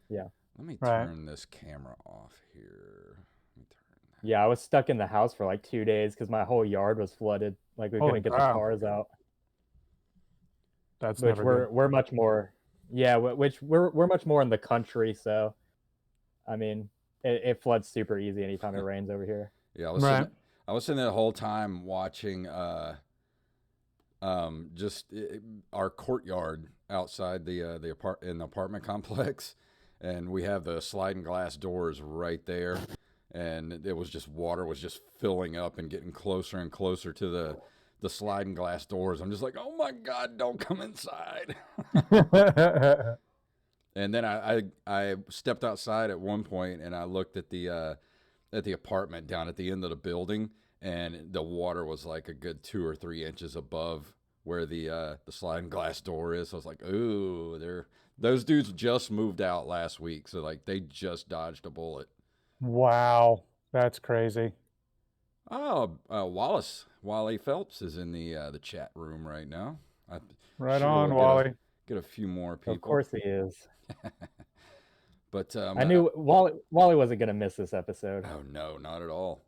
Yeah. Let me Right. turn this camera off here. Let me turn Yeah, I was stuck in the house for like 2 days because my whole yard was flooded. Like we Holy couldn't get the cow. cars out. That's Which never good. we're much more, yeah. Which we're much more in the country, so I mean, it floods super easy anytime it rains over here. Yeah, Right. I was sitting there the whole time watching just our courtyard outside in the apartment complex, and we have the sliding glass doors right there, and it was just water was just filling up and getting closer and closer to the sliding glass doors. I'm just like, oh my god, don't come inside. And then I stepped outside at one point and I looked at the apartment down at the end of the building, and the water was like a good 2 or 3 inches above where the sliding glass door is. So I was like, ooh, those dudes just moved out last week, so like they just dodged a bullet. Wow. That's crazy. Oh, Wally Phelps is in the chat room right now. I'm Right sure we'll on, Wally. get a few more Of people, course he is. but I knew Wally wasn't gonna miss this episode. oh no, not at all.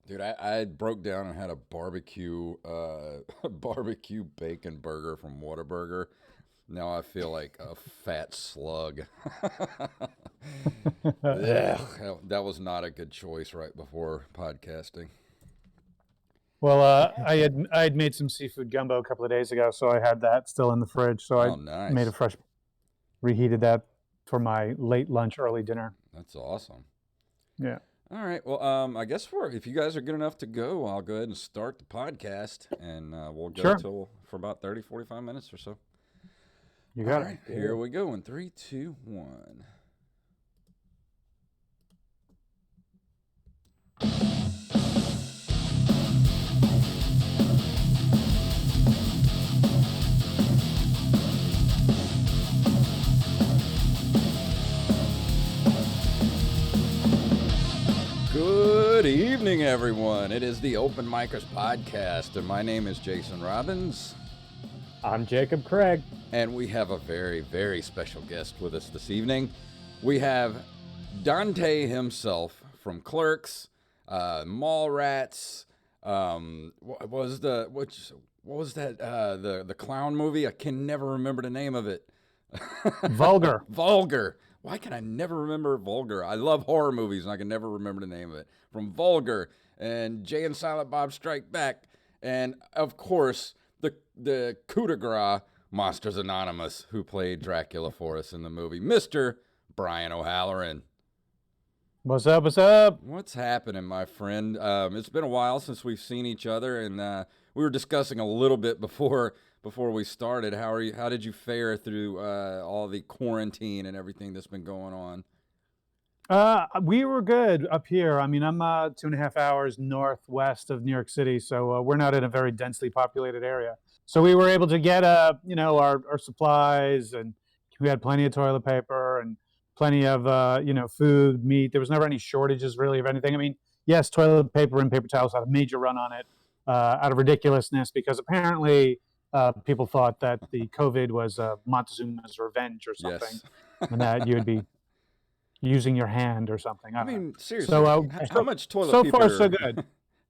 Dude, I broke down and had a barbecue barbecue bacon burger from Whataburger. Now I feel like a fat slug. Ugh, that was not a good choice right before podcasting. Well, I had made some seafood gumbo a couple of days ago, so I had that still in the fridge. So I Oh, made nice. a fresh, reheated that for my late lunch, early dinner. That's awesome. Yeah. All right. Well, I guess if you guys are good enough to go, I'll go ahead and start the podcast, and we'll go Sure. till for about 30, 45 minutes or so. You All got right. it. Here we go in 3, 2, 1. Good evening, everyone. It is the Open Micers podcast, and my name is Jason Robbins. I'm Jacob Craig. And we have a very, very special guest with us this evening. We have Dante himself from Clerks, Mallrats. What was that? The clown movie? I can never remember the name of it. Vulgar. Vulgar. Why can I never remember Vulgar? I love horror movies and I can never remember the name of it. From Vulgar and Jay and Silent Bob Strike Back, and of course the coup de grace Monsters Anonymous, who played Dracula for us in the movie, Mr. Brian O'Halloran. What's up? What's up? What's happening, my friend? It's been a while since we've seen each other, and we were discussing a little bit before we started. How are you? How did you fare through all the quarantine and everything that's been going on? We were good up here. I mean, I'm 2.5 hours northwest of New York City, so we're not in a very densely populated area. So we were able to get, our supplies, and we had plenty of toilet paper and plenty of, food, meat. There was never any shortages really of anything. I mean, yes, toilet paper and paper towels had a major run on it out of ridiculousness because apparently people thought that the COVID was Montezuma's revenge or something, Yes. and that you would be using your hand or something. I I don't know. mean, seriously, So, how much toilet so paper? far so good.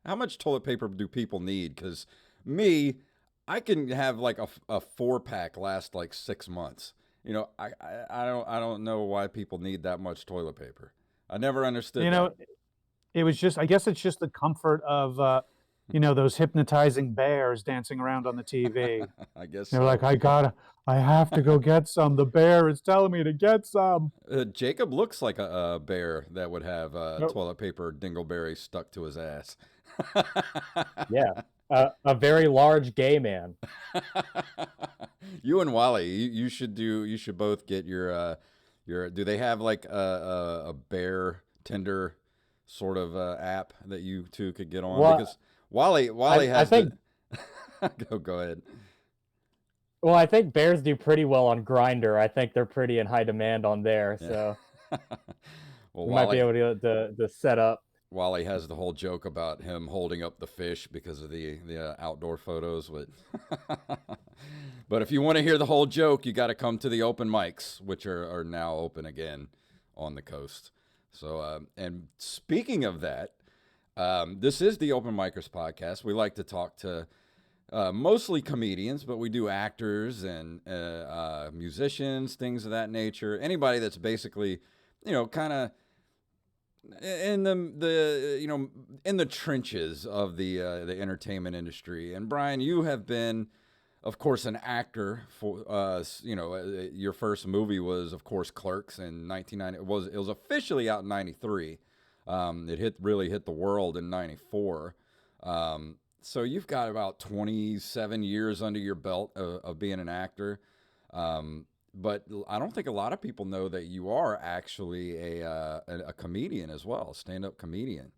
How much toilet paper do people need? Because me, I can have like a 4-pack last like 6 months. You know, I don't know why people need that much toilet paper. I never understood You that. know, it was just, I guess it's just the comfort of, those hypnotizing bears dancing around on the TV. I guess They're so. like, I have to go get some. The bear is telling me to get some. Jacob looks like a bear that would have Nope. toilet paper dingleberry stuck to his ass. Yeah, a very large gay man. You and Wally, you should both get your. Do they have like a bear Tinder sort of app that you two could get on? Well, Because Wally I has think go ahead. well, I think bears do pretty well on Grinder. I think they're pretty in high demand on there, Yeah. so Well, we might be Wally, able to set up. Wally has the whole joke about him holding up the fish because of the outdoor photos. But if you want to hear the whole joke, you got to come to the open mics, which are now open again on the coast. So, and speaking of that, this is the Open Micers podcast. We like to talk to mostly comedians, but we do actors and musicians, things of that nature. Anybody that's basically, kind of in in the trenches of the entertainment industry. And Brian, you have been, of course, an actor for your first movie was, of course, Clerks in 1990. It was officially out in 93. It really hit the world in 94. So you've got about 27 years under your belt of being an actor. But I don't think a lot of people know that you are actually a comedian as well, a stand-up comedian.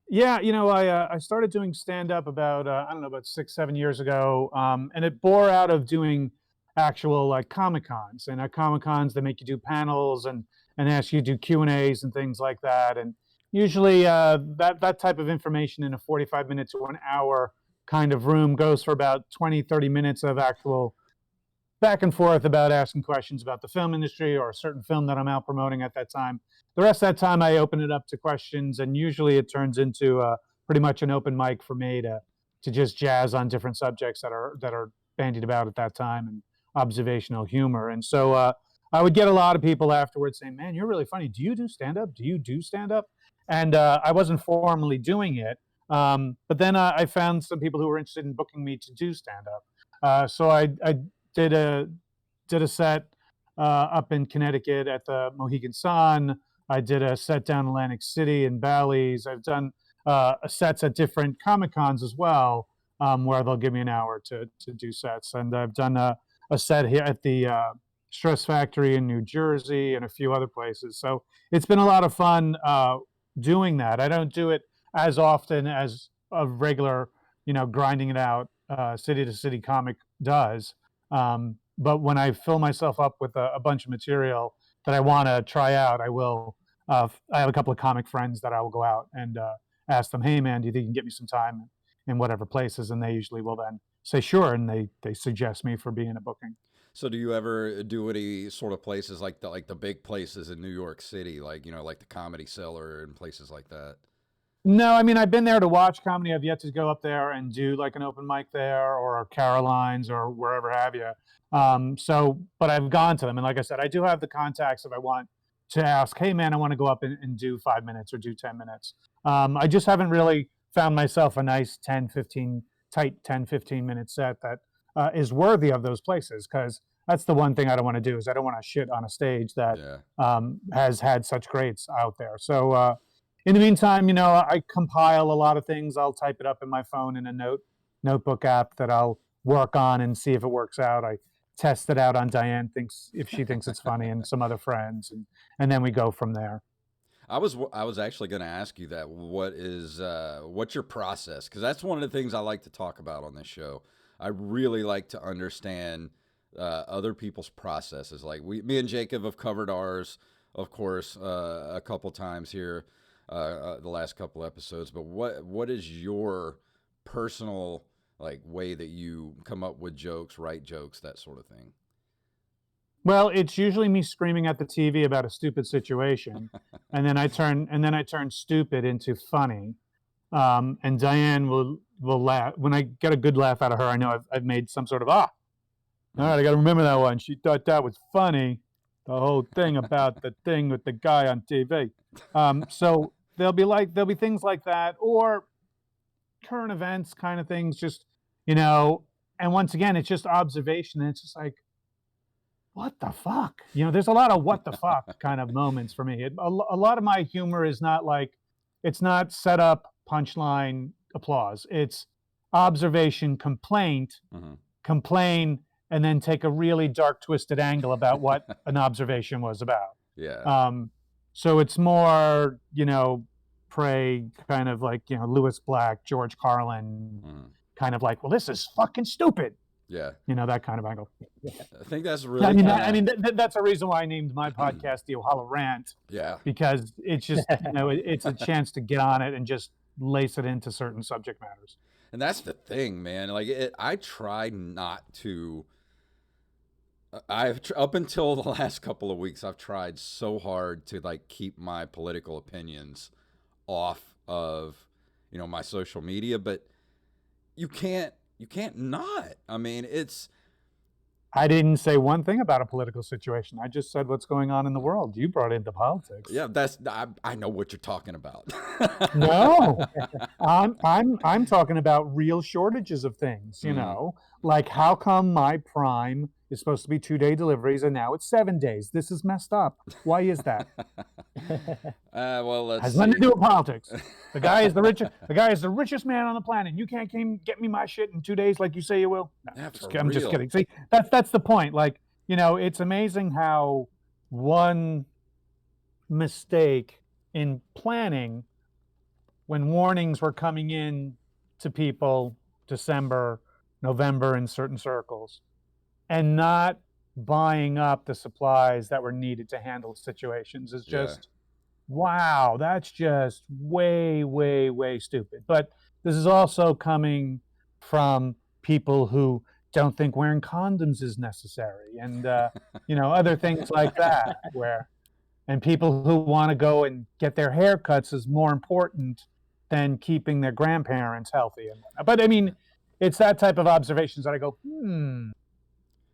Yeah, I started doing stand-up about I don't know, about 6, 7 years ago, and it bore out of doing actual like Comic Cons. And at Comic Cons, they make you do panels and ask you to do Q&As and things like that. And usually that type of information in a 45 minutes to an hour kind of room goes for about 20, 30 minutes of actual back and forth about asking questions about the film industry or a certain film that I'm out promoting at that time. The rest of that time, I open it up to questions, and usually it turns into pretty much an open mic for me to just jazz on different subjects that are bandied about at that time and observational humor. And so I would get a lot of people afterwards saying, "Man, you're really funny. Do you do stand up? Do you do stand up?" And I wasn't formally doing it, but then I found some people who were interested in booking me to do stand up. So I did a set up in Connecticut at the Mohegan Sun. I did a set down in Atlantic City and Bally's. I've done sets at different Comic Cons as well, where they'll give me an hour to do sets. And I've done a set here at the Stress Factory in New Jersey and a few other places. So it's been a lot of fun doing that. I don't do it as often as a regular, grinding it out city to city comic does. But when I fill myself up with a bunch of material that I want to try out, I will. I have a couple of comic friends that I will go out and ask them, "Hey, man, do you think you can get me some time in whatever places?" And they usually will then say, "Sure," and they suggest me for being a booking. So do you ever do any sort of places like the big places in New York City, like like the Comedy Cellar and places like that? No, I mean, I've been there to watch comedy. I've yet to go up there and do like an open mic there or Caroline's or wherever have you. But I've gone to them. And like I said, I do have the contacts if I want to ask, "Hey, man, I want to go up and do 5 minutes or do 10 minutes. I just haven't really found myself a nice tight 10, 15-minute set that is worthy of those places. Because that's the one thing I don't want to do is I don't want to shit on a stage that has had such greats out there. So, in the meantime, I compile a lot of things. I'll type it up in my phone in a notebook app that I'll work on and see if it works out. I test it out on Diane if she thinks it's funny and some other friends, and then we go from there. I was actually going to ask you that. What's your process? Because that's one of the things I like to talk about on this show. I really like to understand other people's processes. Like me and Jacob have covered ours, of course, a couple times here. The last couple episodes, but what is your personal way that you come up with jokes, write jokes, that sort of thing? Well, it's usually me screaming at the TV about a stupid situation, and then I turn stupid into funny, and Diane will laugh when I get a good laugh out of her. I know I've made some sort of all right, I got to remember that one. She thought that was funny. The whole thing about the thing with the guy on TV. So there'll be things like that, or current events kind of things, just, and once again, it's just observation. And it's just like, what the fuck? There's a lot of what the fuck kind of moments for me. A lot of my humor is it's not set up, punchline, applause. It's observation, complaint, complain, and then take a really dark, twisted angle about what an observation was about. Yeah. So it's more, Prey, kind of like, Lewis Black, George Carlin, kind of like, well, this is fucking stupid. Yeah. That kind of angle. I think that's really. That's a reason why I named my podcast the Ohio Rant. Yeah. Because it's just it's a chance to get on it and just lace it into certain subject matters. And that's the thing, man. Like I try not to. Up until the last couple of weeks, I've tried so hard to like keep my political opinions off of, my social media, but you can't not. I mean, I didn't say one thing about a political situation. I just said what's going on in the world. You brought into politics. Yeah, I know what you're talking about. No, I'm talking about real shortages of things. Like how come my Prime is supposed to be 2-day deliveries and now it's 7 days? This is messed up. Why is that? Well, let's has see. nothing to do with politics. The guy is the richest. The guy is the richest man on the planet. You can't get me my shit in 2 days like you say you will. No, I'm just kidding. See, that's the point. Like, it's amazing how one mistake in planning, when warnings were coming in to people December, November in certain circles, and not buying up the supplies that were needed to handle situations is just, wow, that's just way, way, way stupid. But this is also coming from people who don't think wearing condoms is necessary and, other things like that, and people who want to go and get their haircuts is more important than keeping their grandparents healthy and whatnot. But I mean, it's that type of observations that I go,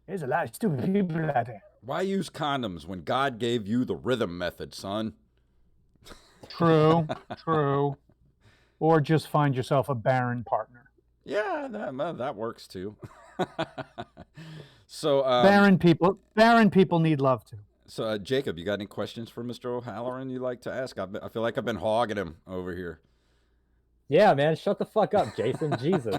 there's a lot of stupid people out there. Why use condoms when God gave you the rhythm method, son? True. Or just find yourself a barren partner. Yeah, that works too. So barren people need love too. So Jacob, you got any questions for Mr. O'Halloran you'd like to ask? I feel like I've been hogging him over here. Yeah, man, shut the fuck up, Jason. Jesus.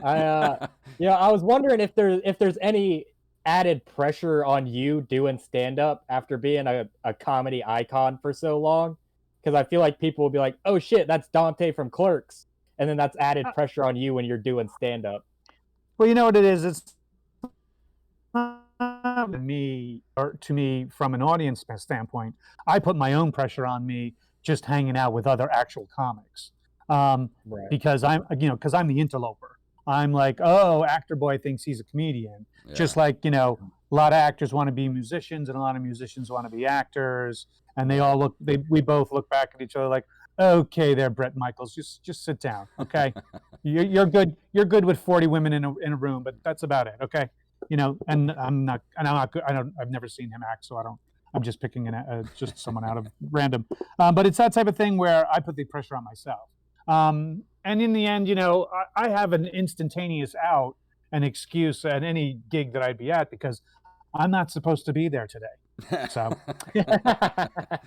I was wondering if there's any added pressure on you doing stand-up after being a comedy icon for so long, because I feel like people will be like, oh shit, that's Dante from Clerks, and then that's added pressure on you when you're doing stand-up. Well, you know what it is? It's to me from an audience standpoint. I put my own pressure on me just hanging out with other actual comics. Right. Because I'm the interloper. I'm like, oh, actor boy thinks he's a comedian. Yeah. Just like, a lot of actors want to be musicians and a lot of musicians want to be actors. And we both look back at each other like, okay, there, Bret Michaels, just sit down. Okay. You're good. You're good with 40 women in a room, but that's about it. Okay. And I'm not good. I've never seen him act. So I'm just picking just someone out of random. But it's that type of thing where I put the pressure on myself. And in the end, I have an instantaneous out, an excuse at any gig that I'd be at because I'm not supposed to be there today. So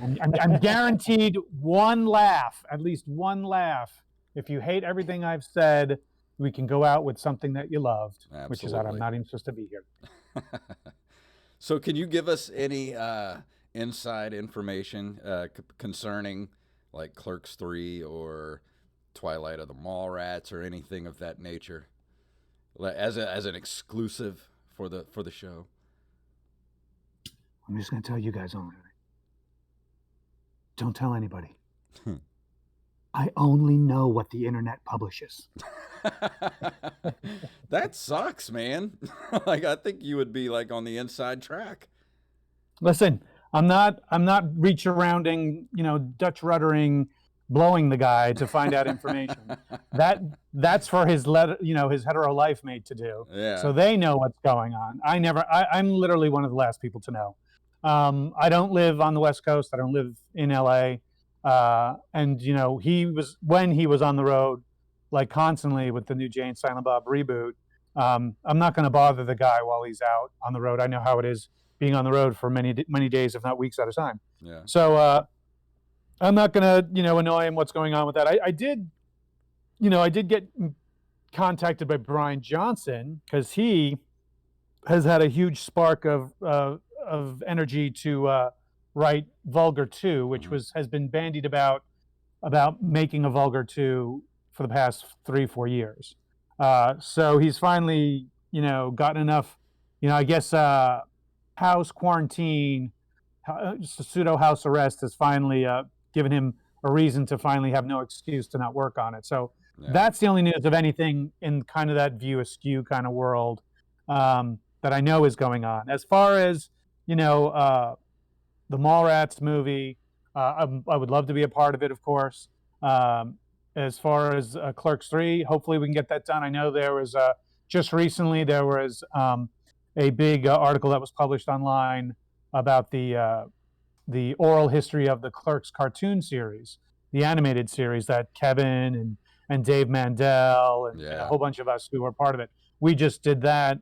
I'm guaranteed one laugh, at least one laugh. If you hate everything I've said, we can go out with something that you loved, Absolutely. Which is that I'm not even supposed to be here. So can you give us any inside information concerning like Clerks 3 or Twilight of the Mallrats or anything of that nature, as an exclusive for the show? I'm just going to tell you guys only. Don't tell anybody. I only know what the internet publishes. That sucks, man. Like I think you would be like on the inside track. Listen, I'm not reach arounding, Dutch ruddering, blowing the guy to find out information. That's for his his hetero life mate to do. Yeah. So they know what's going on. I'm literally one of the last people to know. I don't live on the West Coast. I don't live in LA. And when he was on the road, like constantly with the new Jay and Silent Bob reboot, I'm not going to bother the guy while he's out on the road. I know how it is being on the road for many days, if not weeks at a time. Yeah. So, I'm not going to, annoy him what's going on with that. I did get contacted by Brian Johnson because he has had a huge spark of energy to write Vulgar 2, which has been bandied about making a Vulgar 2 for the past 3-4 years. So he's finally gotten enough, I guess house quarantine, just a pseudo house arrest has finally given him a reason to finally have no excuse to not work on it. So Yeah. that's the only news of anything in kind of that View Askew kind of world that I know is going on. As far as the Mallrats movie, I would love to be a part of it, of course. As far as Clerks 3, hopefully we can get that done. I know there was just recently there was a big article that was published online about the oral history of the Clerks cartoon series, the animated series that Kevin and Dave Mandel and a whole bunch of us who were part of it. We just did that.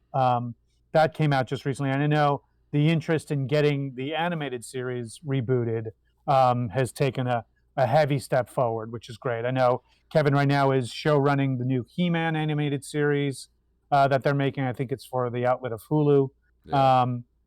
That came out just recently, and I know the interest in getting the animated series rebooted has taken a heavy step forward, which is great. I know Kevin right now is show running the new He-Man animated series that they're making. I think it's for the outlet of Hulu. Yeah.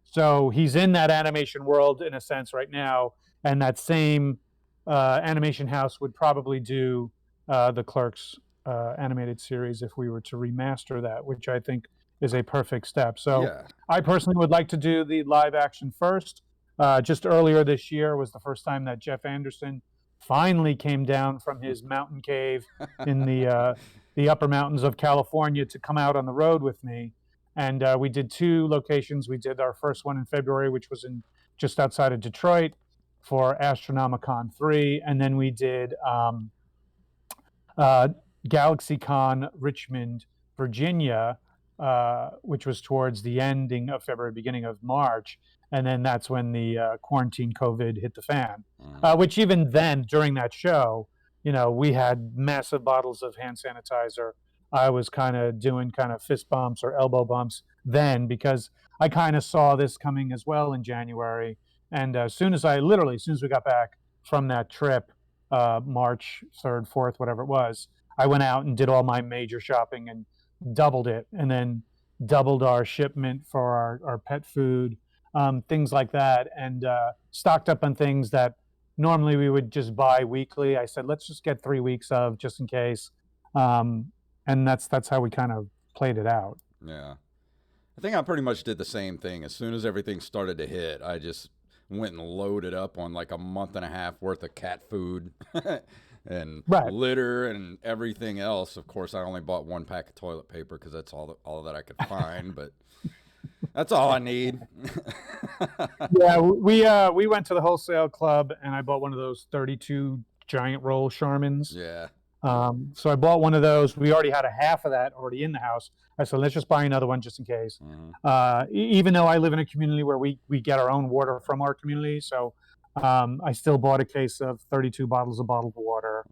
So he's in that animation world in a sense right now, and that same animation house would probably do the Clerks animated series if we were to remaster that, which I think is a perfect step. So Yeah. I personally would like to do the live action first. Just earlier this year was the first time that Jeff Anderson finally came down from his mountain cave in the upper mountains of California to come out on the road with me. And we did 2 locations. We did our first one in February, which was in just outside of Detroit for Astronomicon 3. And then we did GalaxyCon Richmond, Virginia, which was towards the ending of February, beginning of March. And then that's when the quarantine COVID hit the fan, which even then, during that show, we had massive bottles of hand sanitizer. I was kind of doing kind of fist bumps or elbow bumps then because I kind of saw this coming as well in January. And as soon as we got back from that trip, March 3rd, 4th, whatever it was, I went out and did all my major shopping and doubled it, and then doubled our shipment for our pet food, things like that, and stocked up on things that normally we would just buy weekly. I said, let's just get 3 weeks of just in case. And that's how we kind of played it out. Yeah. I think I pretty much did the same thing. As soon as everything started to hit, I just went and loaded up on like a month and a half worth of cat food and litter and everything else. Of course, I only bought 1 pack of toilet paper because that's all that I could find, but that's all I need. Yeah, we went to the wholesale club and I bought one of those 32 giant roll Charmins. Yeah. So I bought one of those. We already had a half of that already in the house. I said, let's just buy another one just in case. Even though I live in a community where we get our own water from our community, so I still bought a case of 32 bottles of bottled water.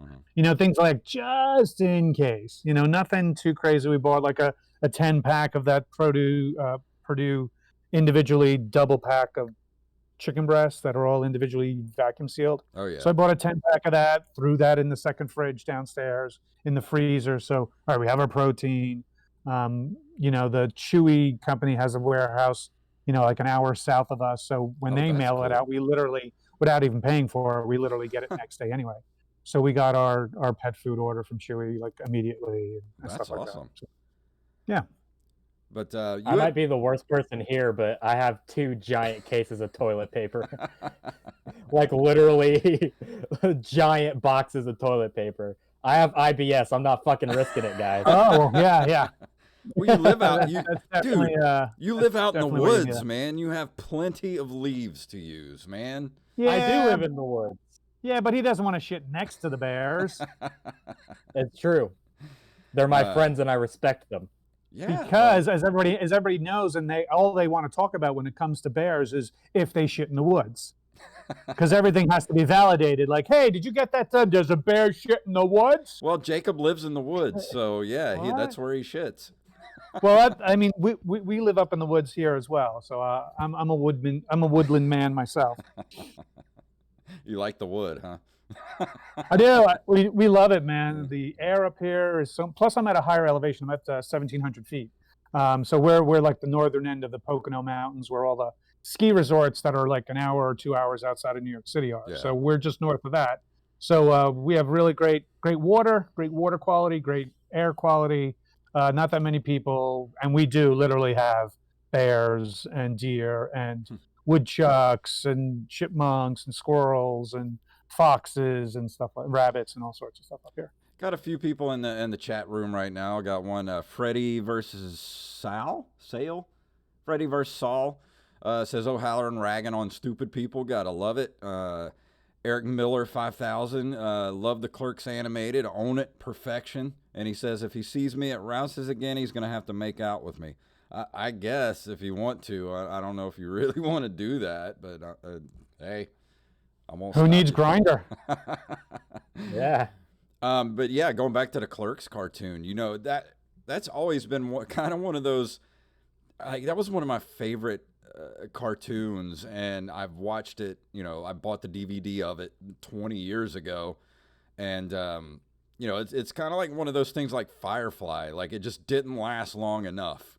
Things like just in case. Nothing too crazy. We bought like a 10 pack of that Purdue individually double pack of chicken breasts that are all individually vacuum sealed. Oh yeah. So I bought a 10 pack of that, threw that in the second fridge downstairs in the freezer. So all right, we have our protein. The Chewy company has a warehouse, like an hour south of us. So when they mail it out, we literally, without even paying for it, we literally get it next day anyway. So we got our pet food order from Chewy like immediately. And That's stuff like awesome. That. So, yeah. But I might be the worst person here, but I have 2 giant cases of toilet paper. Like literally giant boxes of toilet paper. I have IBS. I'm not fucking risking it, guys. Oh, yeah. Well, you live out, you live out in the definitely woods, man. You have plenty of leaves to use, man. Yeah, I do live in the woods. Yeah, but he doesn't want to shit next to the bears. It's true. They're my friends and I respect them. Yeah. Because as everybody knows, and all they want to talk about when it comes to bears is if they shit in the woods. Because everything has to be validated. Like, hey, did you get that done? There's a bear shit in the woods? Well, Jacob lives in the woods, so yeah, that's where he shits. Well, we live up in the woods here as well. So I'm a woodman. I'm a woodland man myself. You like the wood, huh? I do. We love it, man. The air up here is so. Plus, I'm at a higher elevation. I'm at 1,700 feet. So we're like the northern end of the Pocono Mountains, where all the ski resorts that are like an hour or 2 hours outside of New York City are. Yeah. So we're just north of that. So we have really great water quality, great air quality. not that many people, and we do literally have bears and deer and woodchucks and chipmunks and squirrels and foxes and stuff like rabbits and all sorts of stuff up here. Got a few people in the chat room right now. I got one, Freddie versus Sale. Freddie versus Saul. Says O'Halloran ragging on stupid people. Gotta love it. Eric Miller 5000. Love the Clerks animated. Own it. Perfection. And he says if he sees me at Rouse's again, he's gonna have to make out with me. I guess if you want to. I don't know if you really want to do that, but hey, I won't. Who needs Grinder? Yeah. But yeah, going back to the Clerks cartoon, that's always been kind of one of those. That was one of my favorite cartoons, and I've watched it. I bought the DVD of it 20 years ago, and it's kind of like one of those things like Firefly. Like it just didn't last long enough,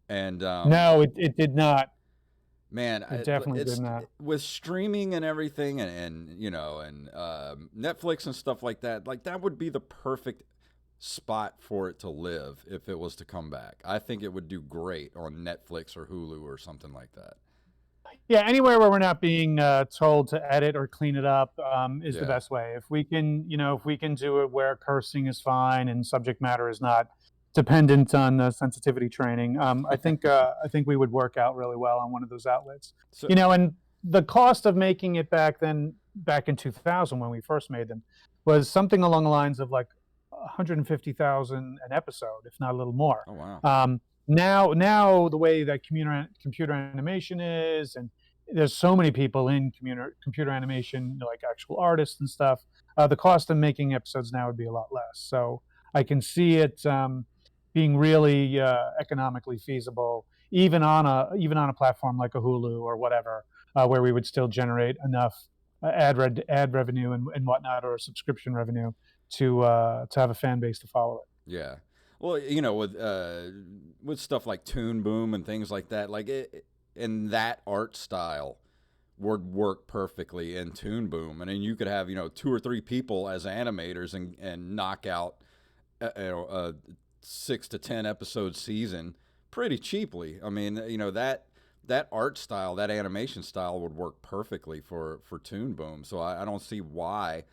and no, it did not. Man, it definitely did not. With streaming and everything, and Netflix and stuff like that. Like that would be the perfect spot for it to live if it was to come back. I think it would do great on Netflix or Hulu or something like that. Yeah, anywhere where we're not being told to edit or clean it up is the best way. If we can, do it where cursing is fine and subject matter is not dependent on sensitivity training, I think we would work out really well on one of those outlets. So, and the cost of making it back in 2000 when we first made them was something along the lines of like $150,000 an episode, if not a little more. Oh wow! Now the way that computer animation is, and there's so many people in computer animation, like actual artists and stuff. The cost of making episodes now would be a lot less. So I can see it being really economically feasible, even on a platform like a Hulu or whatever, where we would still generate enough ad revenue and whatnot, or subscription revenue to have a fan base to follow it. Yeah, well, with stuff like Toon Boom and things like that, like it in that art style would work perfectly in Toon Boom, and then you could have 2 or 3 people as animators and knock out a 6 to 10 episode season pretty cheaply. I mean, that art style, that animation style would work perfectly for Toon Boom. So I don't see why,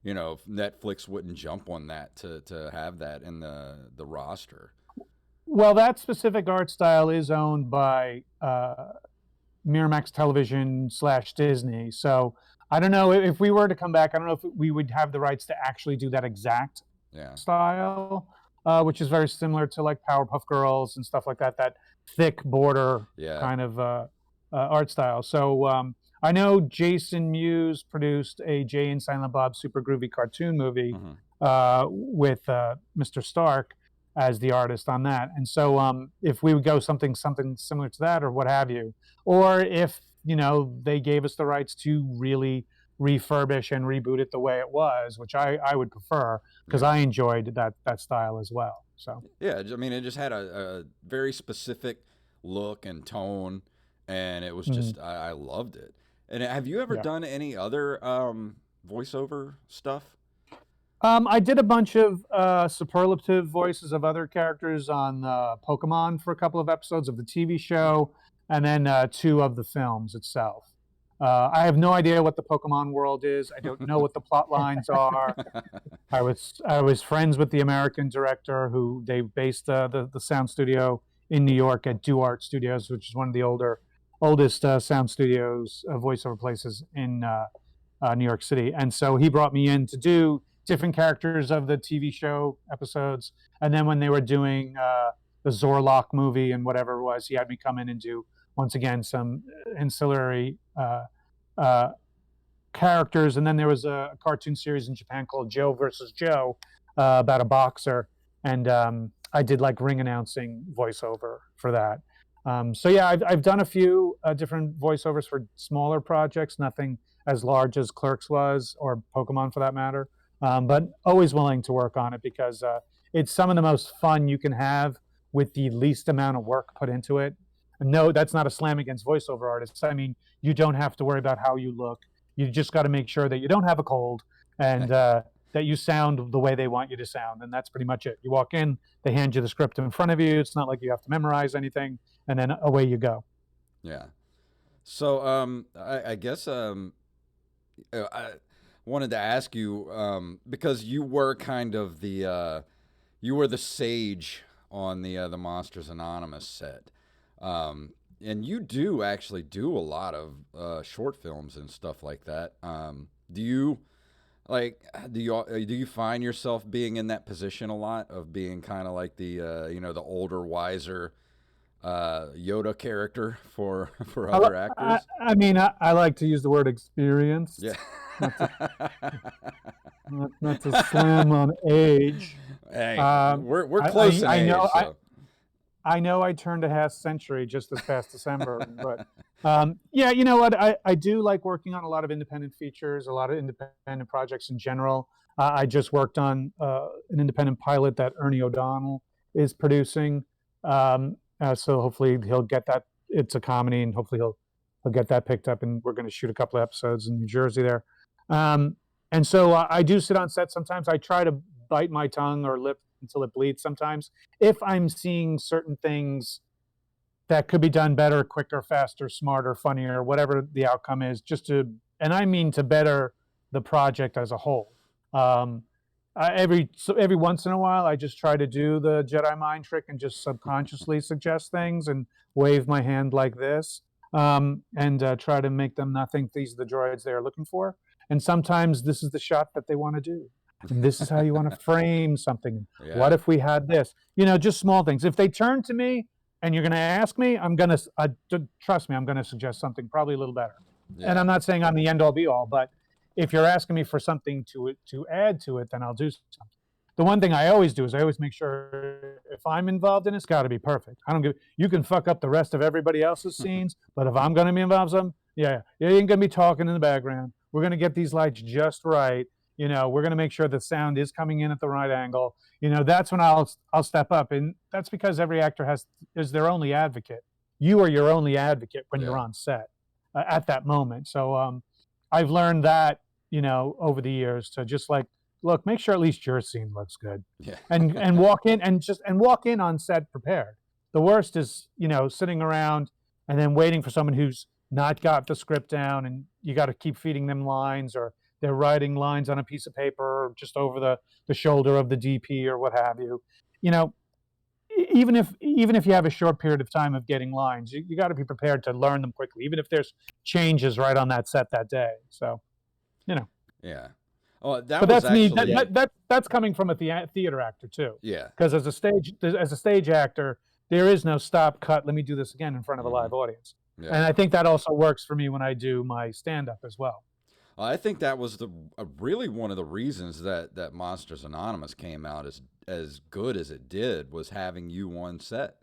Netflix wouldn't jump on that to have that in the roster. Well, that specific art style is owned by Miramax Television / Disney. So I don't know if we were to come back. I don't know if we would have the rights to actually do that exact style, which is very similar to like Powerpuff Girls and stuff like that. That thick border kind of art style. So I know Jason Mewes produced a Jay and Silent Bob Super Groovy cartoon movie with Mr. Stark as the artist on that. And so if we would go something similar to that or what have you, or if, they gave us the rights to really refurbish and reboot it the way it was, which I would prefer, because I enjoyed that style as well. So yeah, I mean, it just had a very specific look and tone, and it was just I loved it. And have you ever done any other voiceover stuff? I did a bunch of superlative voices of other characters on Pokemon for a couple of episodes of the TV show, and then 2 of the films itself. I have no idea what the Pokemon world is. I don't know what the plot lines are. I was friends with the American director who they based the sound studio in New York at DuArt Studios, which is one of the oldest sound studios, voiceover places in New York City. And so he brought me in to do different characters of the TV show episodes. And then when they were doing the Zorlok movie and whatever it was, he had me come in and do, once again, some ancillary characters. And then there was a cartoon series in Japan called Joe versus Joe about a boxer. And I did like ring announcing voiceover for that. So yeah, I've done a few different voiceovers for smaller projects, nothing as large as Clerks was, or Pokemon for that matter, but always willing to work on it because it's some of the most fun you can have with the least amount of work put into it. No, that's not a slam against voiceover artists. I mean, you don't have to worry about how you look. You just got to make sure that you don't have a cold and that you sound the way they want you to sound, and that's pretty much it. You walk in, they hand you the script in front of you. It's not like you have to memorize anything, and then away you go. Yeah. So, I guess, I wanted to ask you, because you were kind of you were the sage on the Monsters Anonymous set, and you do actually do a lot of short films and stuff like that. Do you do you find yourself being in that position a lot of being kind of like the older, wiser Yoda character for other actors? I mean, I like to use the word experienced, Yeah. not to slam on age. Hey, Um, we're close in I age, know so. I know I turned a half century just this past December, but yeah, you know what? I do like working on a lot of independent features, a lot of independent projects in general. I just worked on an independent pilot that Ernie O'Donnell is producing. So hopefully he'll get that. It's a comedy, and hopefully he'll get that picked up. And we're going to shoot a couple of episodes in New Jersey there. Um, and so I do sit on set sometimes. I try to bite my tongue or lip until it bleeds sometimes if I'm seeing certain things that could be done better, quicker, faster, smarter, funnier, whatever the outcome is, and I mean to better the project as a whole. Um, every once in a while, I just try to do the Jedi mind trick and just subconsciously suggest things and wave my hand like this, and try to make them not think these are the droids they are looking for. And sometimes this is the shot that they want to do. And this is how you want to frame something. Yeah. What if we had this? Just small things. If they turn to me and you're going to ask me, I'm going to trust me. I'm going to suggest something probably a little better. Yeah. And I'm not saying I'm the end all be all, but if you're asking me for something to add to it, then I'll do something. The one thing I always do is I always make sure if I'm involved in it, it's got to be perfect. I don't give. You can fuck up the rest of everybody else's scenes, but if I'm going to be involved in something, yeah, you ain't going to be talking in the background. We're going to get these lights just right. We're going to make sure the sound is coming in at the right angle. That's when I'll step up, and that's because every actor is their only advocate. You are your only advocate when you're on set at that moment. So I've learned that over the years to just look, make sure at least your scene looks good, and walk in and walk in on set prepared. The worst is sitting around and then waiting for someone who's not got the script down, and you got to keep feeding them lines, or they're writing lines on a piece of paper or just over the shoulder of the DP or what have you. Even if you have a short period of time of getting lines, you got to be prepared to learn them quickly, even if there's changes right on that set that day. So, Yeah. Oh, but that's actually, me. That's coming from a theater actor too. Yeah. Because as a stage actor, there is no stop, cut. Let me do this again in front of a live audience. Yeah. And I think that also works for me when I do my stand-up as well. I think that was really one of the reasons that Monsters Anonymous came out as good as it did, was having you on set.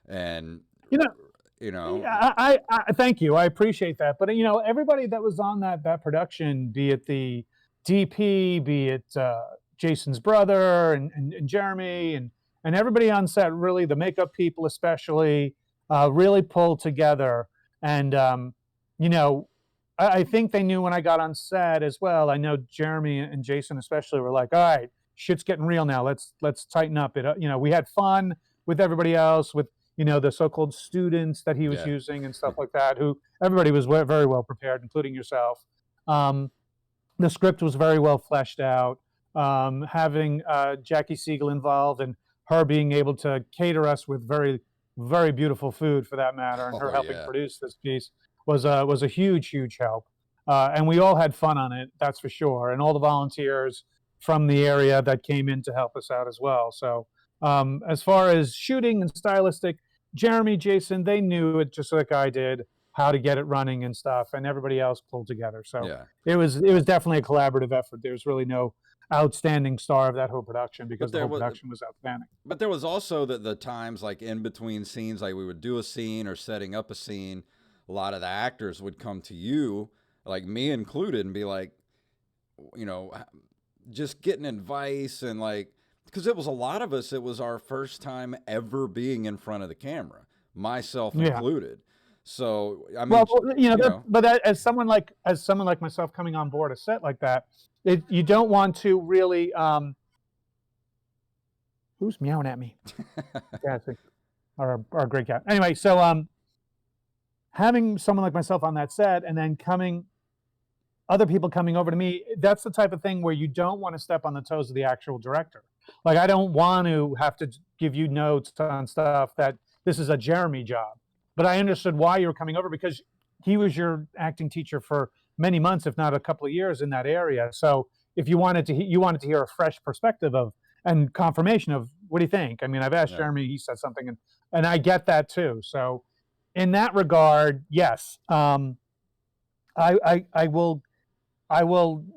And I thank you. I appreciate that. But everybody that was on that production, be it the DP, be it Jason's brother and Jeremy and everybody on set, really the makeup people especially, really pulled together. And I think they knew when I got on set as well. I know Jeremy and Jason especially were like, all right, shit's getting real now. Let's tighten up. We had fun with everybody else, with the so-called students that he was using and stuff like that, who everybody was very well prepared, including yourself. The script was very well fleshed out. Having Jackie Siegel involved and her being able to cater us with very, very beautiful food, for that matter, and her helping produce this piece was a huge help. And we all had fun on it, that's for sure. And all the volunteers from the area that came in to help us out as well. So as far as shooting and stylistic, Jeremy, Jason, they knew it just like I did, how to get it running and stuff, and everybody else pulled together. So it was definitely a collaborative effort. There's really no outstanding star of that whole production, because the whole production was outstanding. But there was also the times, like in between scenes, like we would do a scene or setting up a scene, a lot of the actors would come to you, like me included, and be like, just getting advice, and because it was a lot of us, it was our first time ever being in front of the camera, myself included. So I mean, Well, you know, as someone like myself coming on board a set like that, you don't want to really. Who's meowing at me? Yeah, it's our great cat. Anyway, so having someone like myself on that set, and then other people coming over to me, that's the type of thing where you don't want to step on the toes of the actual director. Like, I don't want to have to give you notes on stuff that this is a Jeremy job. But I understood why you were coming over, because he was your acting teacher for many months, if not a couple of years in that area. So if you wanted to hear a fresh perspective of and confirmation of, what do you think? I mean, I've asked yeah, Jeremy, he said something, and I get that too. So in that regard, yes, I will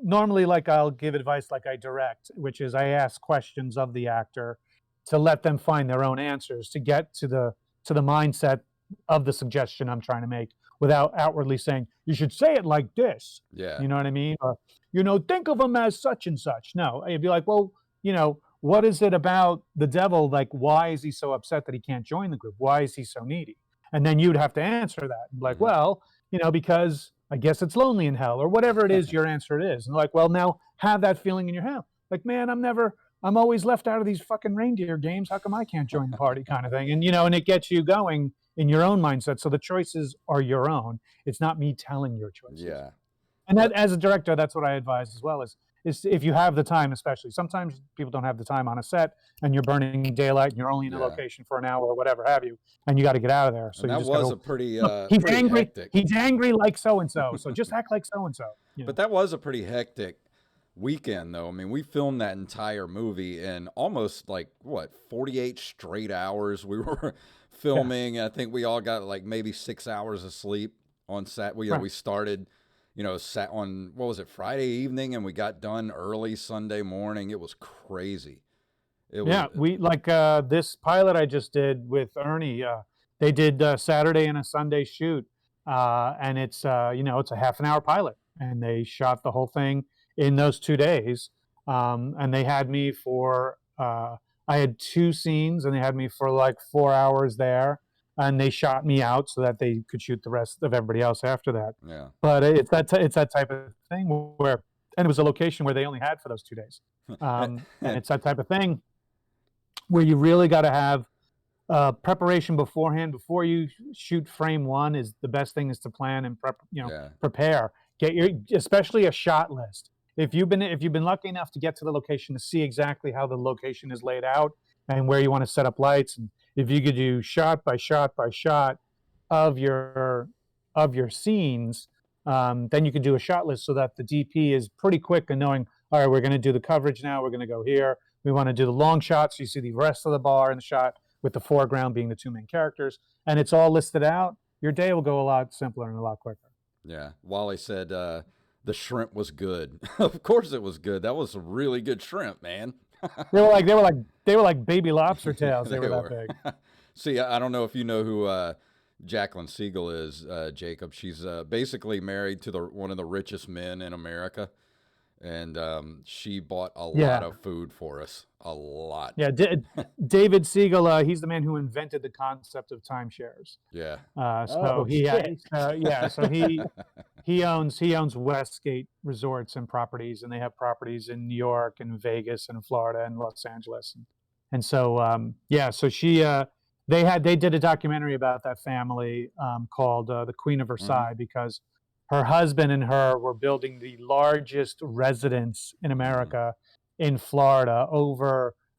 normally, like, I'll give advice like I direct, which is I ask questions of the actor to let them find their own answers to get to the mindset of the suggestion I'm trying to make, without outwardly saying you should say it like this. yeah, You know what I mean? Or, think of him as such and such. No, you'd be like, well, what is it about the devil? Like, why is he so upset that he can't join the group? Why is he so needy? And then you'd have to answer that. Like, hmm well, because I guess it's lonely in hell, or whatever it is your answer it is. And like, well, now have that feeling in your head. Like, man, I'm always left out of these fucking reindeer games. How come I can't join the party, kind of thing? And, and it gets you going in your own mindset. So the choices are your own. It's not me telling your choices. yeah. And that, That, as a director, that's what I advise as well, is if you have the time, especially. Sometimes people don't have the time on a set, and you're burning daylight, and you're only in a yeah. location for an hour or whatever have you, and you got to get out of there. So And you that just got was to a pretty look. He's pretty angry. hectic. He's angry like so and so. So just act like so and so. But that was a pretty hectic weekend, though. I mean, we filmed that entire movie in almost like what 48 straight hours. We were filming. I think we all got like maybe 6 hours of sleep on set. We Right. started, sat on what was it, Friday evening, and we got done early Sunday morning. It was crazy. It was Yeah, we like this pilot I just did with Ernie. They did Saturday and a Sunday shoot, and it's a half an hour pilot, and they shot the whole thing in those 2 days. And they had me for I had two scenes, and they had me for like 4 hours there, and they shot me out so that they could shoot the rest of everybody else after that. yeah. But it's that type of thing where, and it was a location where they only had for those 2 days, and it's that type of thing where you really got to have preparation beforehand. Before you shoot frame one, is the best thing is to plan and Yeah. prepare. Get especially a shot list. If you've been lucky enough to get to the location to see exactly how the location is laid out and where you want to set up lights, and if you could do shot by shot by shot of your scenes, then you can do a shot list so that the DP is pretty quick in knowing, all right, we're going to do the coverage now. We're going to go here. We want to do the long shots. So you see the rest of the bar in the shot, with the foreground being the two main characters, and it's all listed out. Your day will go a lot simpler and a lot quicker. Yeah. Wally said the shrimp was good. Of course it was good. That was a really good shrimp, man. They were like baby lobster tails. They were that big. See, I don't know if you know who Jacqueline Siegel is, Jacob. She's basically married to one of the richest men in America, and she bought a lot of food for us. A lot. Yeah, David Siegel. He's the man who invented the concept of timeshares. Yeah. Oh, shit. So he owns Westgate Resorts and properties, and they have properties in New York and Vegas and Florida and Los Angeles, and so so she they did a documentary about that family called The Queen of Versailles, because her husband and her were building the largest residence in America in Florida,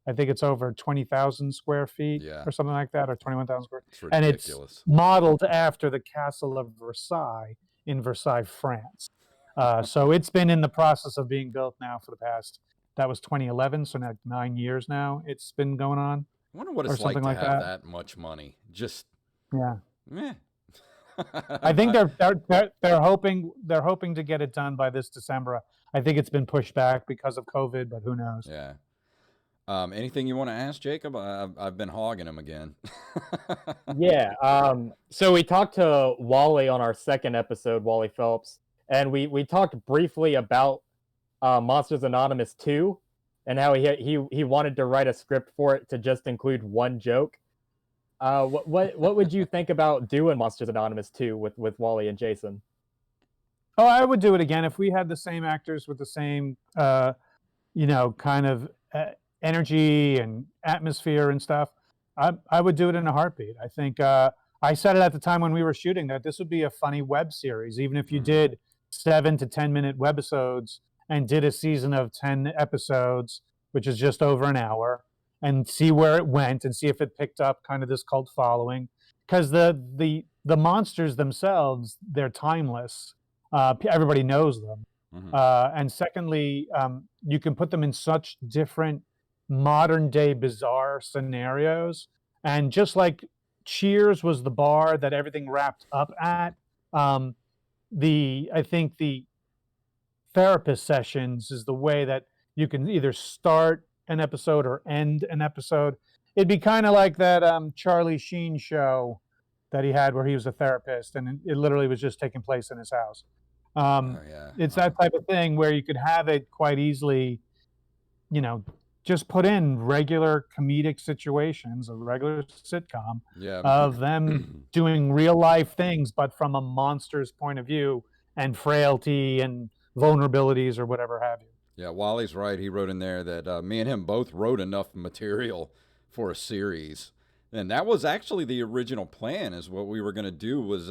I think it's over 20,000 square feet or something like that, or 21,000 square. It's And ridiculous. it's modeled after the Castle of Versailles in Versailles, France. So it's been in the process of being built now for the past, that was 2011, so now 9 years now it's been going on. I wonder what or it's like something to like have that. much money. Just Yeah. meh. I think they're hoping to get it done by this December. I think it's been pushed back because of COVID, but who knows? Yeah. Anything you want to ask, Jacob? I've been hogging him again. Yeah. So we talked to Wally on our second episode, Wally Phelps, and we talked briefly about Monsters Anonymous 2, and how he wanted to write a script for it to just include one joke. What would you think about doing Monsters Anonymous 2 with Wally and Jason? Oh, I would do it again if we had the same actors with the same, kind of energy and atmosphere and stuff. I would do it in a heartbeat. I think I said it at the time when we were shooting that this would be a funny web series, even if you Mhm. did 7 to 10 minute webisodes and did a season of 10 episodes, which is just over an hour, and see where it went and see if it picked up kind of this cult following. Because the monsters themselves, they're timeless. Everybody knows them. Mhm. And secondly, you can put them in such different modern day bizarre scenarios. And just like Cheers was the bar that everything wrapped up at, um, I think the therapist sessions is the way that you can either start an episode or end an episode. It'd be kind of like that Charlie Sheen show that he had where he was a therapist and it literally was just taking place in his house. Um, Oh yeah. it's that type of thing where you could have it quite easily, you know, just put in regular comedic situations, a regular sitcom Yeah. of them doing real life things, but from a monster's point of view and frailty and vulnerabilities or whatever have you. Yeah, Wally's right. He wrote in there that me and him both wrote enough material for a series, and that was actually the original plan. Is what we were going to do was,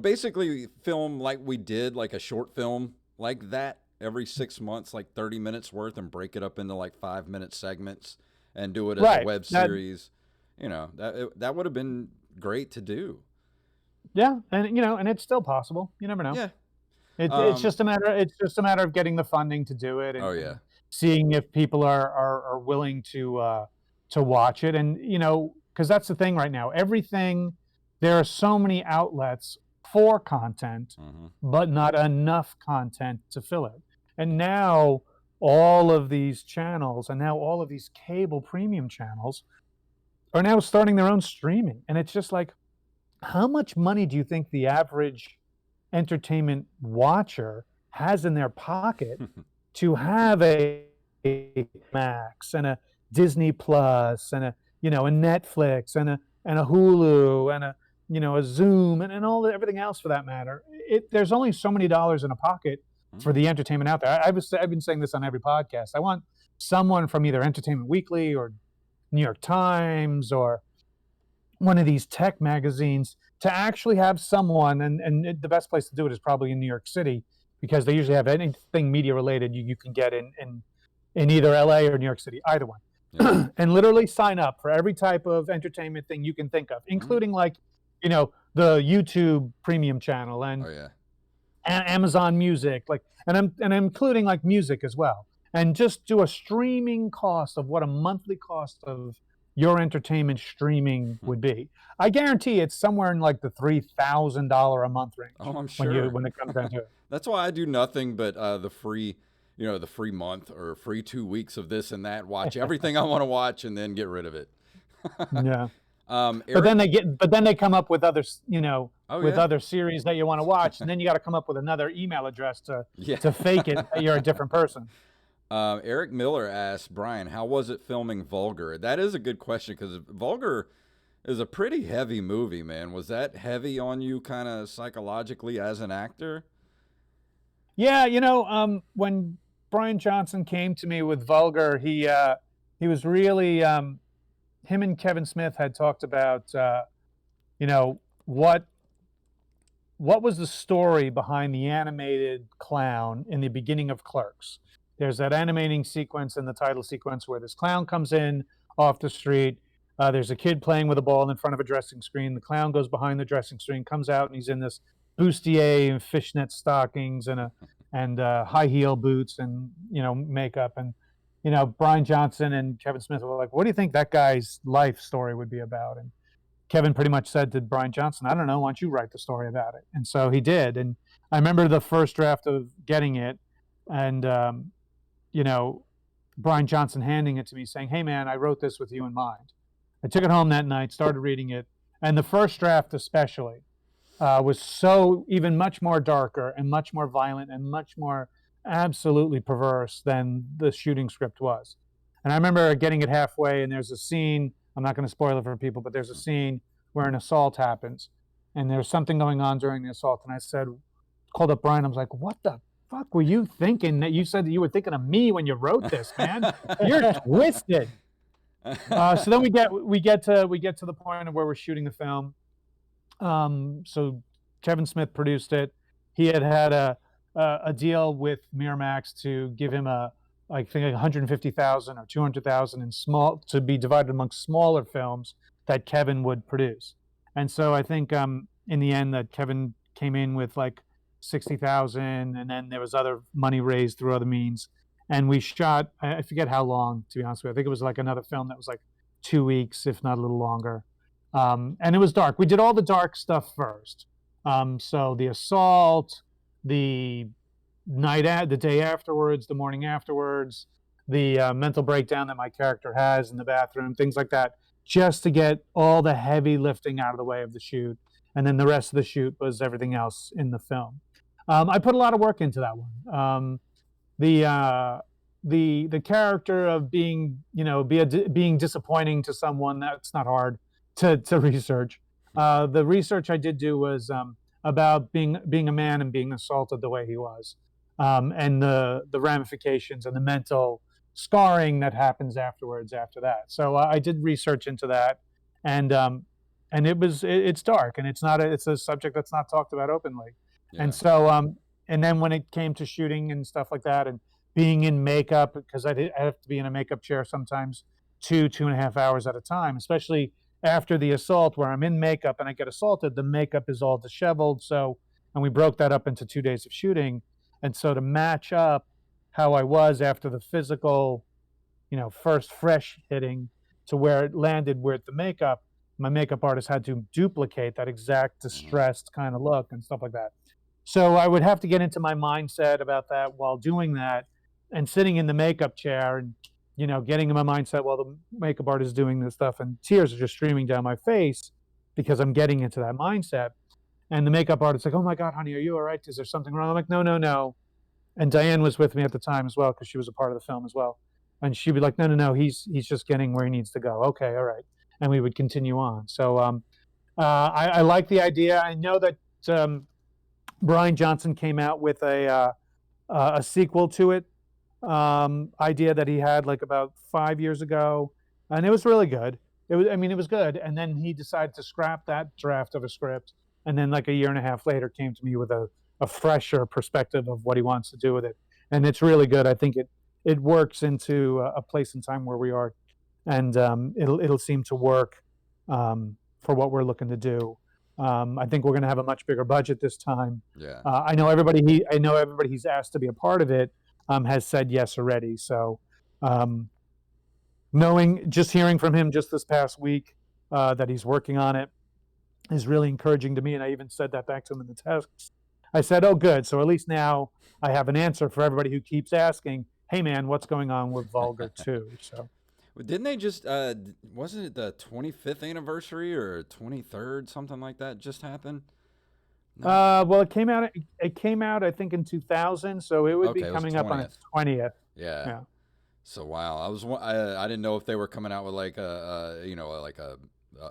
basically film like we did, like a short film like that every 6 months, like 30 minutes worth, and break it up into like 5 minute segments and do it as a Right. web That series. That would have been great to do. Yeah, and it's still possible. You never know. Yeah. It's Um. just a matter of getting the funding to do it Oh and yeah. seeing if people are willing to watch it. And because that's the thing right now. Everything There are so many outlets for content, Hmm. but not enough content to fill it. And now all of these channels and now all of these cable premium channels are now starting their own streaming. And it's just like, how much money do you think the average entertainment watcher has in their pocket to have a Max and a Disney Plus and a Netflix and a Hulu and a Zoom and everything else for that matter? There's only so many dollars in a pocket for the entertainment out there. I've been saying this on every podcast. I want someone from either Entertainment Weekly or New York Times or one of these tech magazines to actually have someone, and the best place to do it is probably in New York City because they usually have anything media related you can get in either LA or New York City, either one. Yeah. And literally sign up for every type of entertainment thing you can think of, including like, the YouTube premium channel and Oh yeah. Amazon Music, like, and I'm including like music as well, and just do a streaming cost of what a monthly cost of your entertainment streaming would be. I guarantee it's somewhere in like the $3,000 a month Oh, range I'm when sure. it comes down to it. That's why I do nothing but the free month or free 2 weeks of this and that. Watch everything I want to watch and then get rid of it. Yeah. But Eric. then they come up with Oh with yeah. other series that you want to watch, and then you got to come up with another email address Yeah. to fake it that you're a different person. Eric Miller asked Brian, "How was it filming Vulgar?" That is a good question because Vulgar is a pretty heavy movie, man. Was that heavy on you, kind of psychologically as an actor? Yeah, when Brian Johnson came to me with Vulgar, he was really him and Kevin Smith had talked about you know what what was the story behind the animated clown in the beginning of Clerks. There's that animating sequence in the title sequence where this clown comes in off the street. There's a kid playing with a ball in front of a dressing screen. The clown goes behind the dressing screen, comes out, and he's in this bustier and fishnet stockings and high heel boots and makeup. And Brian Johnson and Kevin Smith were like, "What do you think that guy's life story would be about?" And Kevin pretty much said to Brian Johnson, "I don't know. Why don't you write the story about it?" And so he did. And I remember the first draft of getting it, and you know, Brian Johnson handing it to me, saying, "Hey, man, I wrote this with you in mind." I took it home that night, started reading it, and the first draft especially was so even much more darker and much more violent and much more absolutely perverse than the shooting script was. And I remember getting it halfway, and there's a scene. I'm not going to spoil it for people, but there's a scene where an assault happens, and there's something going on during the assault. And I said, called up Brian. I was like, "What the fuck were you thinking? That you said that you were thinking of me when you wrote this, man? You're twisted." So then we get to the point of where we're shooting the film. So Kevin Smith produced it. He had a deal with Miramax to give him I think 150,000 or 200,000 in small to be divided amongst smaller films that Kevin would produce. And so I think in the end that Kevin came in with like 60,000, and then there was other money raised through other means. And we shot, I forget how long, to be honest with you. I think it was like another film that was like 2 weeks, if not a little longer. And it was dark. We did all the dark stuff first. So the assault, the the day afterwards, the morning afterwards, the mental breakdown that my character has in the bathroom, things like that, just to get all the heavy lifting out of the way of the shoot. And then the rest of the shoot was everything else in the film. I put a lot of work into that one. The character of being, being disappointing to someone, that's not hard to research. The research I did do was about being a man and being assaulted the way he was, and the ramifications and the mental scarring that happens afterwards after that. So I did research into that, and it's dark, and it's a subject that's not talked about openly. Yeah. And so and then when it came to shooting and stuff like that, and being in makeup, because I have to be in a makeup chair sometimes 2.5 hours at a time, especially after the assault where I'm in makeup and I get assaulted, the makeup is all disheveled. So, and we broke that up into 2 days of shooting. And so to match up how I was after the physical, first fresh hitting to where it landed with the makeup, my makeup artist had to duplicate that exact distressed kind of look and stuff like that. So I would have to get into my mindset about that while doing that, and sitting in the makeup chair and, getting in my mindset while the makeup artist is doing this stuff, and tears are just streaming down my face because I'm getting into that mindset. And the makeup artist is like, "Oh my God, honey, are you all right? Is there something wrong?" I'm like, "No, no, no." And Diane was with me at the time as well, because she was a part of the film as well. And she'd be like, "No, no, no, he's just getting where he needs to go." "Okay, all right." And we would continue on. So I like the idea. I know that Brian Johnson came out with a sequel to it, idea that he had like about 5 years ago, and it was really good. It was good. And then he decided to scrap that draft of a script, and then like a year and a half later came to me with a fresher perspective of what he wants to do with it, and it's really good. I think it works into a place and time where we are, and it'll seem to work for what we're looking to do. I think we're going to have a much bigger budget this time. Yeah. I know everybody he's asked to be a part of it has said yes already. So, hearing from him just this past week that he's working on it is really encouraging to me. And I even said that back to him in the text. I said, "Oh, good. So at least now I have an answer for everybody who keeps asking, 'Hey, man, what's going on with Vulgar 2?'" So. Didn't they just, wasn't it the 25th anniversary or 23rd, something like that just happened? No. Well, it came out, I think, in 2000, so it would be coming up on its 20th. Yeah. So, wow. I didn't know if they were coming out with like like a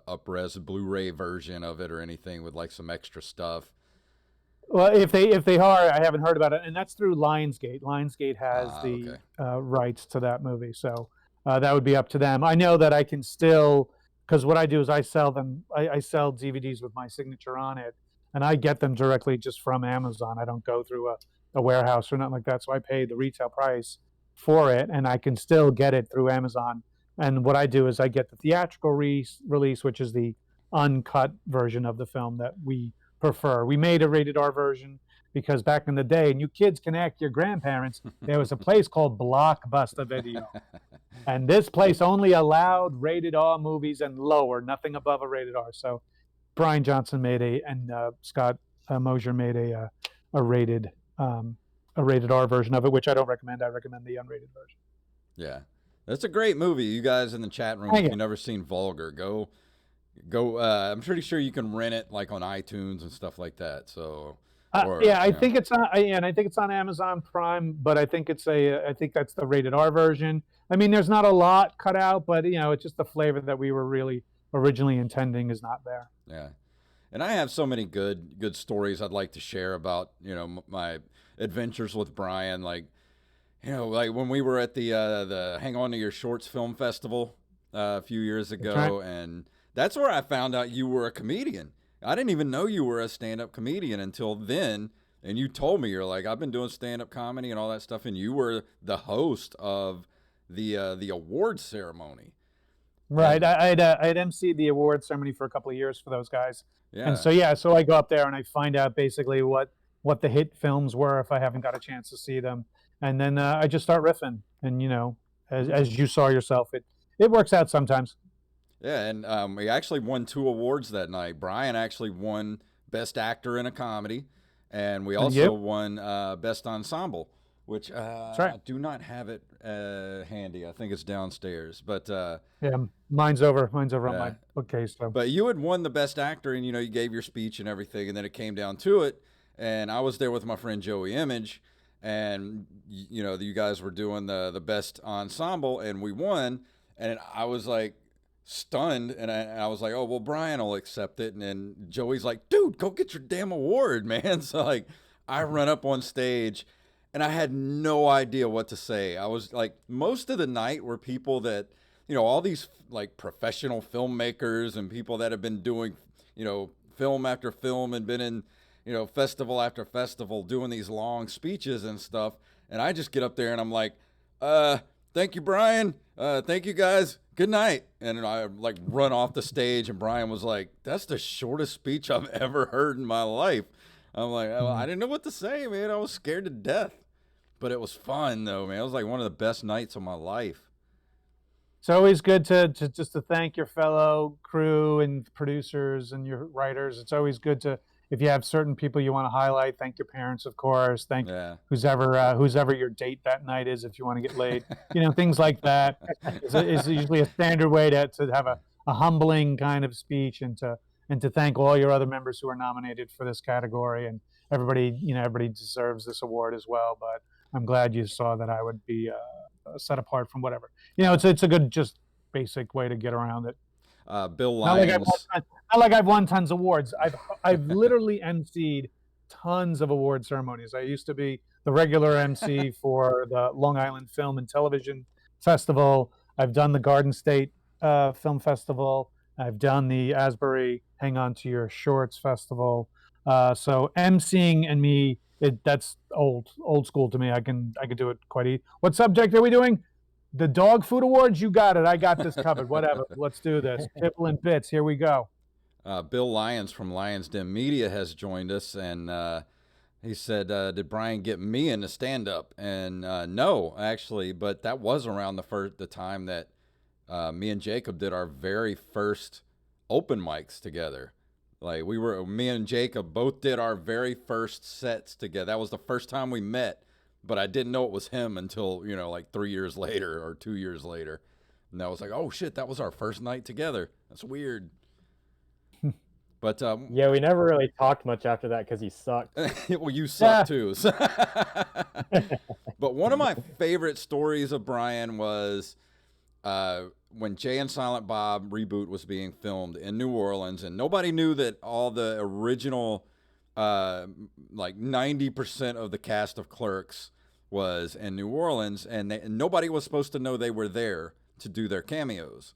up-res Blu-ray version of it or anything with like some extra stuff. Well, if they are, I haven't heard about it, and that's through Lionsgate. Lionsgate has the rights to that movie, so that would be up to them. I know that I can still, because what I do is I sell them. I sell DVDs with my signature on it, and I get them directly just from Amazon. I don't go through a warehouse or nothing like that. So I pay the retail price for it, and I can still get it through Amazon. And what I do is I get the theatrical release, which is the uncut version of the film that we prefer. We made a rated R version because back in the day, and you kids can ask your grandparents, there was a place called Blockbuster Video. And this place only allowed rated R movies and lower, nothing above a rated R. So Brian Johnson made and Scott Mosier made a rated R version of it, which I don't recommend. I recommend the unrated version. Yeah, that's a great movie. You guys in the chat room, if you've never seen Vulgar, go. I'm pretty sure you can rent it like on iTunes and stuff like that. So Or Yeah, I you know, think it's on. And I think it's on Amazon Prime, but I think it's a. I think that's the rated R version. I mean, there's not a lot cut out, but it's just the flavor that we were really originally intending is not there. yeah. And I have so many good stories I'd like to share about my adventures with Brian. Like like when we were at the Hang On to Your Shorts Film Festival a few years That's right. ago, and that's where I found out you were a comedian. I didn't even know you were a stand-up comedian until then. And you told me, you're like, I've been doing stand-up comedy and all that stuff, and you were the host of the awards ceremony. Right. And I had emceed the award ceremony for a couple of years for those guys, and yeah, so yeah, so I go up there and I find out basically what the hit films were if I haven't got a chance to see them, and then I just start riffing, and as you saw yourself, it works out sometimes. yeah, and we actually won 2 awards that night. Brian actually won Best Actor in a Comedy, and we And also you? won Best Ensemble, which That's right. I do not have it handy. I think it's downstairs, but Yeah, mine's over on yeah. my bookcase. So But you had won the Best Actor, and you gave your speech and everything, and then it came down to it, and I was there with my friend Joey Image, and you guys were doing the Best Ensemble, and we won, and I was like stunned, and I was like, oh well, Brian will accept it, and then Joey's like, dude, go get your damn award, man. So like, I run up on stage, and I had no idea what to say. I was like, most of the night were people that all these like professional filmmakers and people that have been doing film after film and been in festival after festival doing these long speeches and stuff, and I just get up there and I'm like, thank you, Brian, thank you guys, good night. And I like run off the stage, and Brian was like, that's the shortest speech I've ever heard in my life. I'm like, oh, I didn't know what to say, man. I was scared to death, but it was fun though, man. It was like one of the best nights of my life. it's always good to just to thank your fellow crew and producers and your writers. It's always good to, if you have certain people you want to highlight, thank your parents, of course. Thank Yeah. who's ever your date that night is, if you want to get laid. Things like that is usually a standard way to have a humbling kind of speech, and to thank all your other members who are nominated for this category. And everybody deserves this award as well. But I'm glad you saw that I would be set apart from whatever. It's a good, just basic way to get around it. Bill Not like I've won, Lyons. not like I've won tons of awards. I've literally emceed tons of award ceremonies. I used to be the regular MC for the Long Island Film and Television Festival. I've done the Garden State Film Festival. I've done the Asbury Hang On to Your Shorts Festival. So emceeing and me, that's old school to me. I can do it quite easy. What subject are we doing? The dog food awards? You got it. I got this covered. Whatever. Let's do this. Tipple and bits. Here we go. Bill Lyons from Lyons Den Media has joined us, and he said, "Did Brian get me into stand up?" And no, actually, but that was around the time that me and Jacob did our very first open mics together. Like me and Jacob both did our very first sets together. That was the first time we met, but I didn't know it was him until like 3 years later or 2 years later, and I was like, oh shit, that was our first night together. That's weird. But Yeah, we never really talked much after that because he sucked. well, you suck too. But one of my favorite stories of Brian was when Jay and Silent Bob reboot was being filmed in New Orleans, and nobody knew that all the original, like 90% of the cast of Clerks was in New Orleans, and nobody was supposed to know they were there to do their cameos.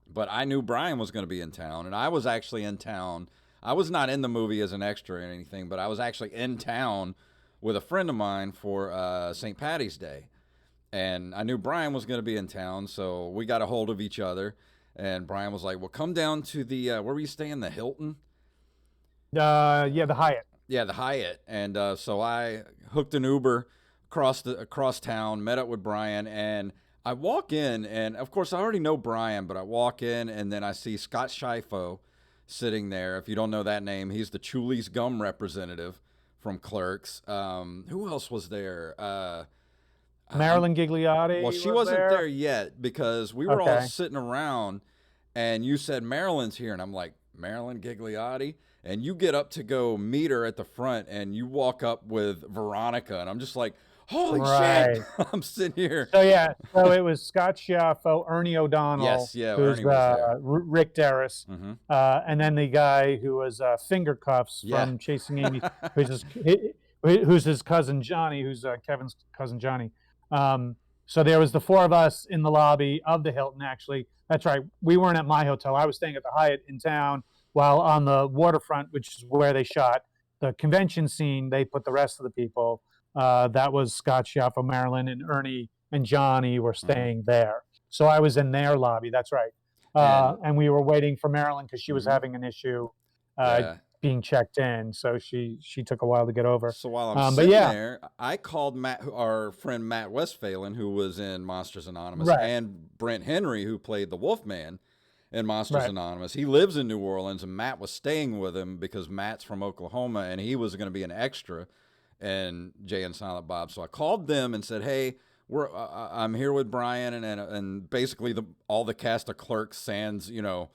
But I knew Brian was going to be in town, and I was actually in town. I was not in the movie as an extra or anything, but I was actually in town with a friend of mine for St. Patty's Day. And I knew Brian was going to be in town, so we got a hold of each other. And Brian was like, well, come down to the, where were you staying, the Hilton? Yeah, the Hyatt. Yeah, the Hyatt. And so I hooked an Uber across town, met up with Brian, and I walk in, and of course I already know Brian, but I walk in, and then I see Scott Schifo sitting there. If you don't know that name, he's the Chulies gum representative from Clerks. Who else was there? Marilyn Gigliotti. Well, she was wasn't there yet because we were all Okay. sitting around, and you said Marilyn's here, and I'm like, Marilyn Gigliotti? and you get up to go meet her at the front, and you walk up with Veronica, and I'm just like, holy Right. shit! I'm sitting here. So yeah, so it was Scott Schiaffo, Ernie O'Donnell, Yes, yeah, who's Ernie was there. Rick Darris, Mm-hmm. and then the guy who was Finger Cuffs Yeah. from Chasing Amy, who's his cousin Johnny, who's Kevin's cousin Johnny. So there was the four of us in the lobby of the Hilton. Actually, that's right. We weren't at my hotel. I was staying at the Hyatt in town. While on the waterfront, which is where they shot the convention scene, they put the rest of the people. That was Scott Schiaffo, Marilyn, and Ernie and Johnny were staying there. So I was in their lobby. That's right. And we were waiting for Marilyn because she was having an issue being checked in. So she took a while to get over. So while I'm sitting there, I called our friend Matt Westphalen, who was in Monsters Anonymous, and Brent Henry, who played the Wolfman in Monsters Anonymous. He lives in New Orleans, and Matt was staying with him because Matt's from Oklahoma, and he was going to be an extra in Jay and Silent Bob. So I called them and said, "Hey, I'm here with Brian and basically all the cast of Clerks, sans Jay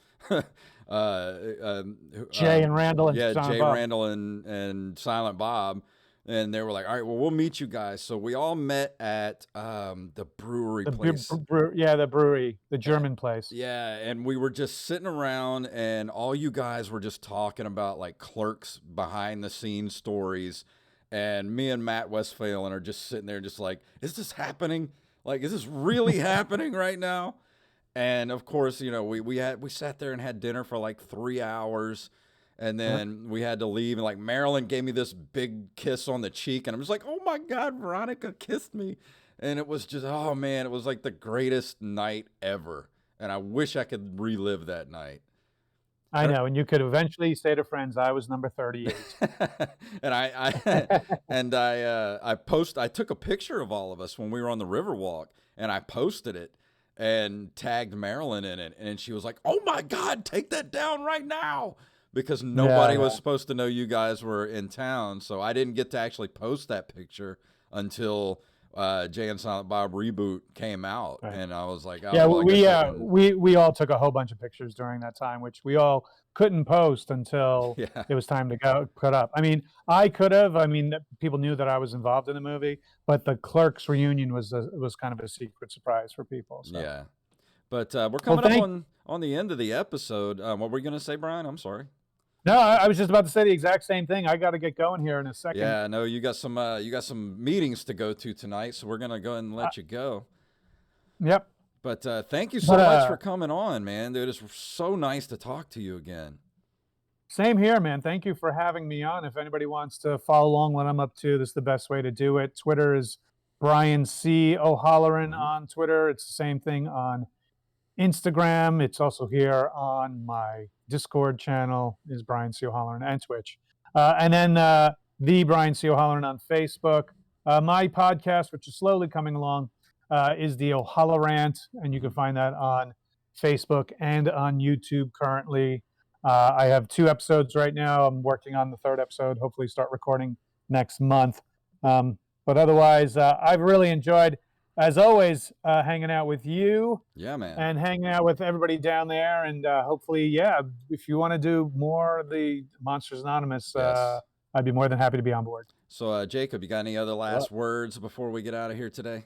and Randall, and Jay Randall and Silent Bob." And they were like, all right, well, we'll meet you guys. So we all met at the brewery place. The brewery, the German place. Yeah, and we were just sitting around, and all you guys were just talking about, like, Clerks behind-the-scenes stories. And me and Matt Westphalen are just sitting there just like, is this happening? Like, is this really happening right now? And, of course, you know, we sat there and had dinner for, like, 3 hours. And then we had to leave, and like Marilyn gave me this big kiss on the cheek, and I'm just like, oh my God, Veronica kissed me. And it was just, oh man, it was like the greatest night ever. And I wish I could relive that night. I know, and you could eventually say to friends, I was number 38. And I took a picture of all of us when we were on the Riverwalk, and I posted it and tagged Marilyn in it. And she was like, oh my God, take that down right now. Because nobody was supposed to know you guys were in town, so I didn't get to actually post that picture until Jay and Silent Bob Reboot came out, and I was like, oh, we all took a whole bunch of pictures during that time, which we all couldn't post until it was time to go put up. I mean, I could have. I mean, people knew that I was involved in the movie, but the Clerks reunion was kind of a secret surprise for people. So. Yeah, but we're coming up on the end of the episode. What were you going to say, Brian? I'm sorry. No, I was just about to say the exact same thing. I got to get going here in a second. Yeah, no, you got some meetings to go to tonight, so we're gonna go ahead and let you go. Yep. But thank you so much for coming on, man. Dude, it's so nice to talk to you again. Same here, man. Thank you for having me on. If anybody wants to follow along what I'm up to, this is the best way to do it. Twitter is Brian C. O'Halloran on Twitter. It's the same thing on Instagram. It's also here on my Discord channel is Brian C. O'Halloran, and Twitch. And then the Brian C. O'Halloran on Facebook. My podcast, which is slowly coming along, is the O'Hallorant, and you can find that on Facebook and on YouTube currently. I have 2 episodes right now. I'm working on the 3rd episode, hopefully start recording next month. But otherwise, I've really enjoyed, as always, hanging out with you. Yeah, man. And hanging out with everybody down there. And hopefully, if you want to do more of the Monsters Anonymous, I'd be more than happy to be on board. So, Jacob, you got any other last words before we get out of here today?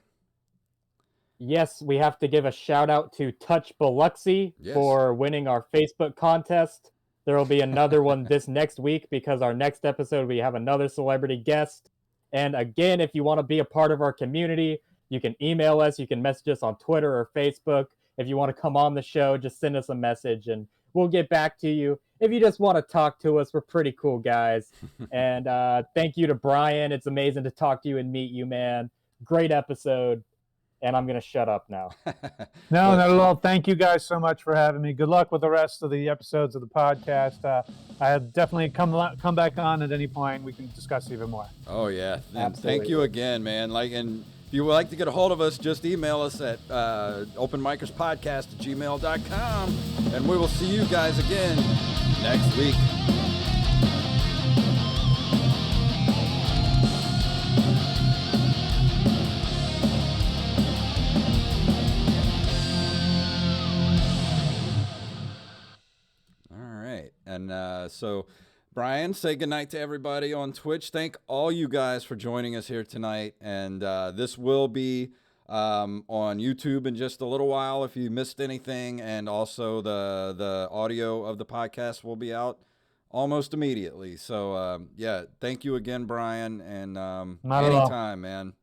Yes, we have to give a shout out to Touch Biloxi for winning our Facebook contest. There will be another one this next week because our next episode, we have another celebrity guest. And again, if you want to be a part of our community, you can email us, you can message us on Twitter or Facebook. If you want to come on the show, just send us a message and we'll get back to you. If you just want to talk to us, we're pretty cool guys. And thank you to Brian. It's amazing to talk to you and meet you, man. Great episode. And I'm going to shut up now. No, not at all. Thank you guys so much for having me. Good luck with the rest of the episodes of the podcast. I definitely come back on at any point. We can discuss even more. Oh, yeah. And thank you again, man. And if you would like to get a hold of us, just email us at openmikerspodcast@gmail.com. And we will see you guys again next week. And so Brian, say goodnight to everybody on Twitch. Thank all you guys for joining us here tonight. And this will be on YouTube in just a little while if you missed anything. And also the audio of the podcast will be out almost immediately. So, yeah, thank you again, Brian. And Not at all. anytime, man.